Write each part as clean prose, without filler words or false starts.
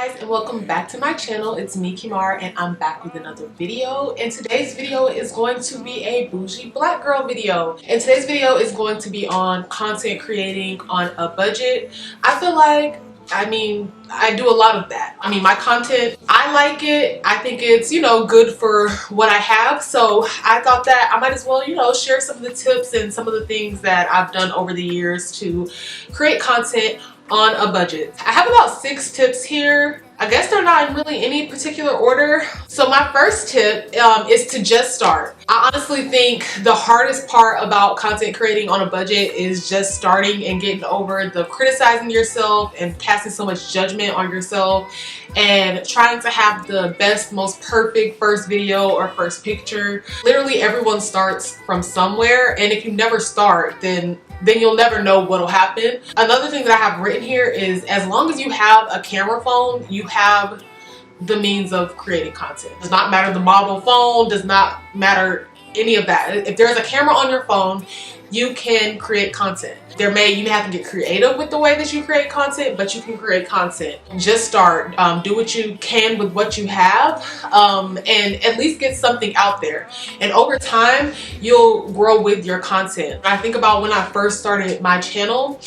guys, and welcome back to my channel. It's me, Kimar, and I'm back with another video. And today's video is going to be a bougie black girl video. And today's video is going to be on content creating on a budget. I feel like, I do a lot of that. My content, I like it. I think it's, good for what I have. So I thought that I might as well, share some of the tips and some of the things that I've done over the years to create content on a budget. I have about 6 tips here. I guess they're not in really any particular order. So my first tip is to just start. I honestly think the hardest part about content creating on a budget is just starting and getting over the criticizing yourself and casting so much judgment on yourself and trying to have the best, most perfect first video or first picture. Literally everyone starts from somewhere, and if you never start, then you'll never know what'll happen. Another thing that I have written here is as long as you have a camera phone, you have the means of creating content. Does not matter the model phone, does not matter any of that. If there's a camera on your phone, you can create content. You may have to get creative with the way that you create content, but you can create content. Just start. Do what you can with what you have, and at least get something out there. And over time, you'll grow with your content. I think about when I first started my channel,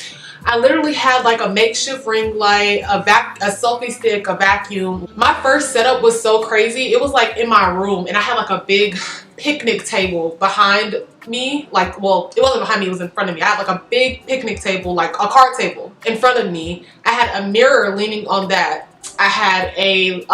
I literally had like a makeshift ring light, a selfie stick, a vacuum. My first setup was so crazy. It was like in my room, and I had like a big picnic table behind me. Well, it wasn't behind me, it was in front of me. I had like a big picnic table, like a card table in front of me. I had a mirror leaning on that. I had a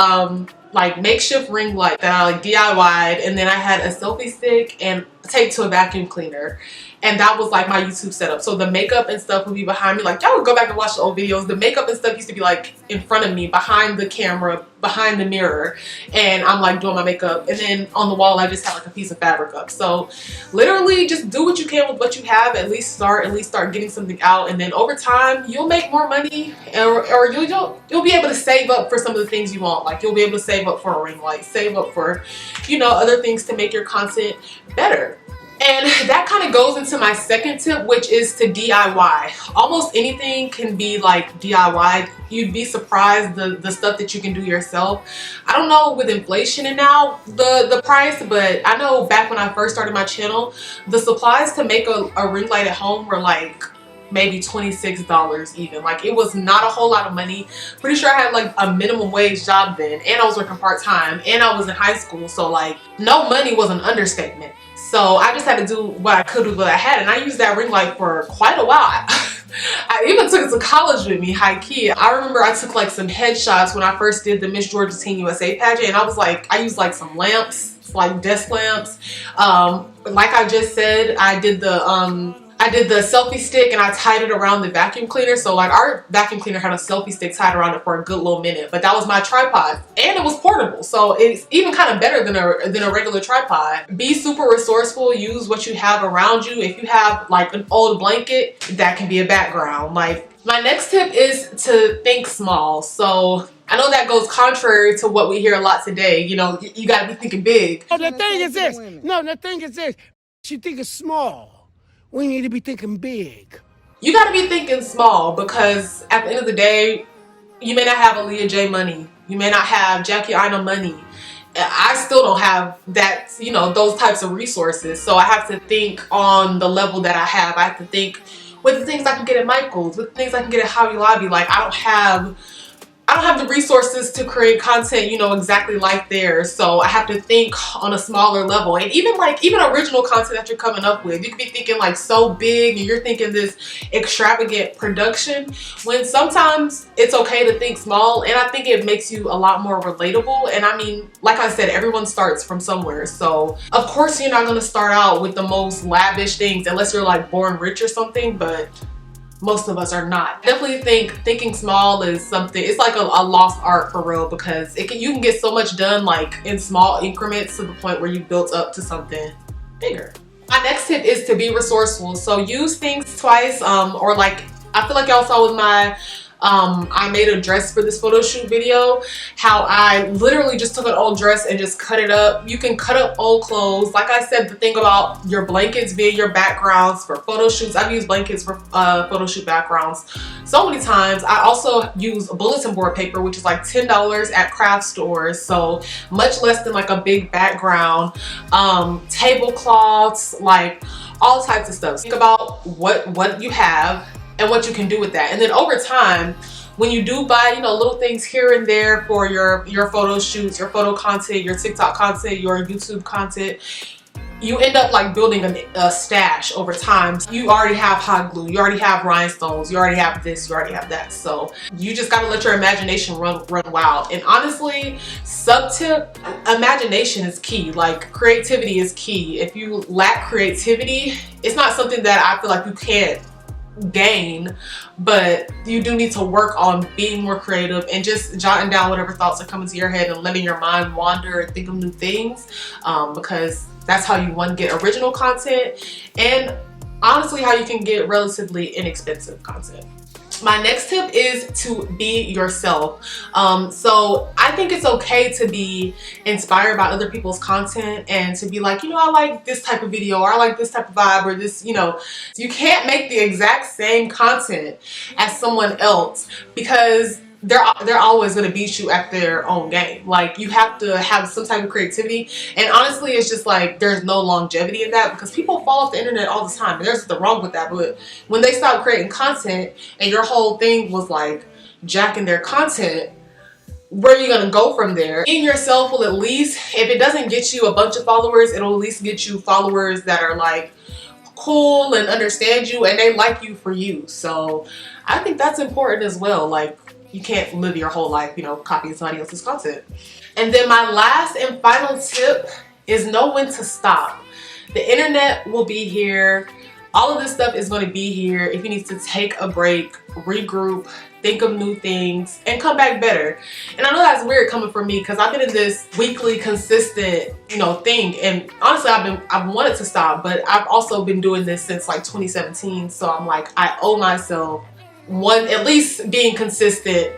makeshift ring light that I DIY'd, and then I had a selfie stick and taped to a vacuum cleaner. And that was like my YouTube setup. So the makeup and stuff would be behind me. Like, y'all would go back and watch the old videos. The makeup and stuff used to be like in front of me, behind the camera, behind the mirror. And I'm like doing my makeup. And then on the wall, I just had like a piece of fabric up. So literally just do what you can with what you have. At least start getting something out. And then over time, you'll make more money, or you'll be able to save up for some of the things you want. Like, you'll be able to save up for a ring light, save up for, other things to make your content better. And that kind of goes into my second tip, which is to DIY. Almost anything can be like DIY. You'd be surprised the stuff that you can do yourself. I don't know with inflation and now the price, but I know back when I first started my channel, the supplies to make a ring light at home were like maybe $26 even. Like, it was not a whole lot of money. Pretty sure I had like a minimum wage job then, and I was working part-time, and I was in high school, so like no money was an understatement. So I just had to do what I could with what I had, and I used that ring light for quite a while. I even took it to college with me, high key. I remember I took like some headshots when I first did the Miss Georgia Teen USA pageant, and I used like some lamps, like desk lamps. Like I just said, I did the selfie stick, and I tied it around the vacuum cleaner. So like our vacuum cleaner had a selfie stick tied around it for a good little minute, but that was my tripod, and it was portable. So it's even kind of better than a regular tripod. Be super resourceful. Use what you have around you. If you have like an old blanket, that can be a background. Like, my next tip is to think small. So I know that goes contrary to what we hear a lot today. You gotta be thinking big. Oh, the thing is this. No, the thing is this. She thinking small. We need to be thinking big. You got to be thinking small, because at the end of the day, you may not have Aaliyah J money. You may not have Jackie Aina money. I still don't have that, those types of resources. So I have to think on the level that I have. I have to think with the things I can get at Michael's, with the things I can get at Hobby Lobby. Like, I don't have the resources to create content, exactly like theirs. So I have to think on a smaller level. And even original content that you're coming up with, you could be thinking like so big, and you're thinking this extravagant production, when sometimes it's okay to think small. And I think it makes you a lot more relatable. And like I said, everyone starts from somewhere. So of course you're not going to start out with the most lavish things unless you're like born rich or something, but most of us are not. Definitely thinking small is something, it's like a lost art for real, because you can get so much done like in small increments to the point where you built up to something bigger. My next tip is to be resourceful. So use things twice, or like I feel like y'all saw with my I made a dress for this photo shoot video, how I literally just took an old dress and just cut it up. You can cut up old clothes. Like I said, the thing about your blankets being your backgrounds for photo shoots, I've used blankets for photo shoot backgrounds so many times. I also use bulletin board paper, which is like $10 at craft stores, so much less than like a big background. Tablecloths, like all types of stuff. Think about what you have and what you can do with that. And then over time, when you do buy, you know, little things here and there for your photo shoots, your photo content, your TikTok content, your YouTube content, you end up like building a stash over time. You already have hot glue, you already have rhinestones, you already have this, you already have that. So you just gotta let your imagination run wild. And honestly, sub tip, imagination is key. Like creativity is key. If you lack creativity, it's not something that I feel like you can't gain, but you do need to work on being more creative and just jotting down whatever thoughts are coming to your head and letting your mind wander and think of new things, because that's how you, one, get original content, and honestly how you can get relatively inexpensive content. My next tip is to be yourself. So I think it's okay to be inspired by other people's content and to be like, you know, I like this type of video, or I like this type of vibe, or this, you know. You can't make the exact same content as someone else, because they're always going to beat you at their own game. Like, you have to have some type of creativity, and honestly it's just like there's no longevity in that, because people fall off the internet all the time and there's nothing wrong with that. But when they stop creating content and your whole thing was like jacking their content, where are you going to go from there? Being yourself will, at least if it doesn't get you a bunch of followers, it'll at least get you followers that are like cool and understand you and they like you for you. So I think that's important as well. Like, you can't live your whole life, you know, copying somebody else's content. And then my last and final tip is know when to stop. The internet will be here. All of this stuff is going to be here if you need to take a break, regroup, think of new things, and come back better. And I know that's weird coming from me, because I've been in this weekly consistent, you know, thing, and honestly I've wanted to stop, but I've also been doing this since like 2017. So I'm like, I owe myself one, at least being consistent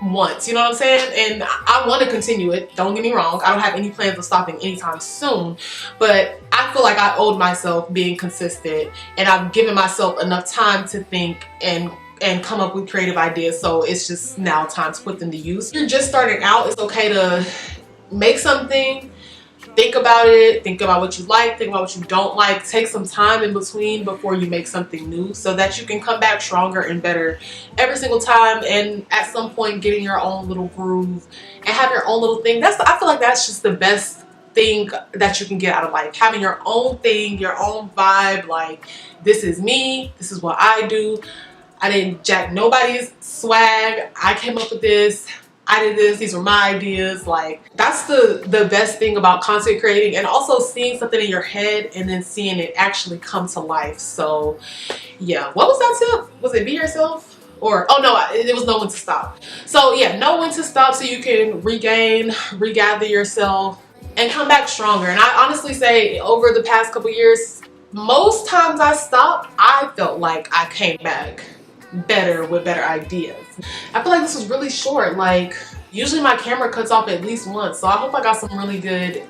once, you know what I'm saying? And I want to continue it, don't get me wrong. I don't have any plans of stopping anytime soon, but I feel like I owed myself being consistent, and I've given myself enough time to think and come up with creative ideas. So it's just now time to put them to use. If you're just starting out, it's okay to make something, think about it, think about what you like, think about what you don't like, take some time in between before you make something new, so that you can come back stronger and better every single time, and at some point getting your own little groove and have your own little thing. I feel like that's just the best thing that you can get out of life, having your own thing, your own vibe. Like, this is me, this is what I do, I didn't jack nobody's swag, I came up with this, I did this, these were my ideas. Like, that's the best thing about content creating, and also seeing something in your head and then seeing it actually come to life. So yeah, what was that tip? Was it be yourself? Or, oh no, it was know when to stop. So yeah, know when to stop so you can regather yourself and come back stronger. And I honestly say, over the past couple years, most times I stopped, I felt like I came back better with better ideas. I feel like this was really short. Like, usually my camera cuts off at least once, so I hope I got some really good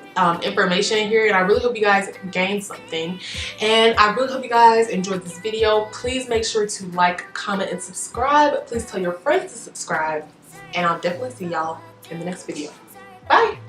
information here, and I really hope you guys gained something, and I really hope you guys enjoyed this video. Please make sure to like, comment, and subscribe. Please tell your friends to subscribe, and I'll definitely see y'all in the next video. Bye.